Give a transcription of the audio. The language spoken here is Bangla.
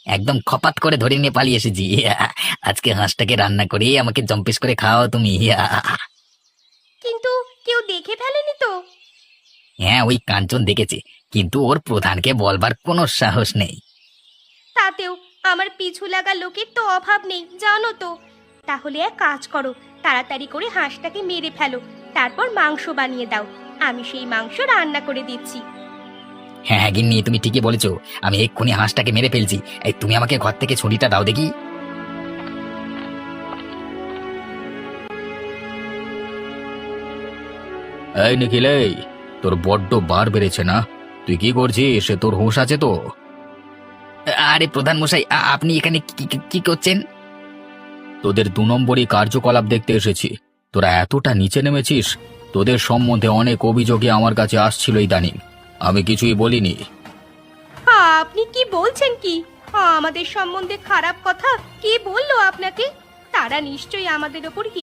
একদম খপাত করে ধরে নিয়ে পালিয়ে এসেছি। আজকে হাঁসটাকে রান্না করে আমাকে জম্পেশ করে খাওয়াও তুমি। কিন্তু কেউ দেখে ফেলেনি তো? হ্যাঁ, ওই কাঞ্চন দেখেছে, কিন্তু ওর প্রধানকে বলবার কোনো সাহস নেই। তাতেও আমার পিছু লাগা লোকের তো অভাব নেই জানো তো। তাহলে এক কাজ করো, তাড়াতাড়ি করে হাঁসটাকে মেরে ফেলো, তারপর মাংস বানিয়ে দাও। আমি সেই মাংস রান্না করে দিচ্ছি। হ্যাঁ হ্যাঁ গিন্নি, তুমি ঠিকই বলেছো। আমি এক্ষুনি হাঁসটাকে মেরে ফেলছি। এই তুমি আমাকে ঘর থেকে ছুরিটা দাও দেখি। এই নিখিল, এই তোর বড্ড বার বেড়েছে না? তুই কি করছিস? সে তোর হুঁশ আছে তো? আরে প্রধান মশাই, আপনি এখানে কি কি কি করছেন? তোদের 2 নম্বরই কার্যকলাপ দেখতে এসেছি। তোরা এতটা নিচে নেমেছিস। তোদের সম্বন্ধে অনেক অভিযোগে আমার কাছে আসছিল ইদানিং। আমি কিছুই বলিনি। আপনি কি বলছেন কি? আমাদের সম্বন্ধে খারাপ কথা কে বললো আপনাকে? তারা নিশ্চয়ই আমাদের ওপর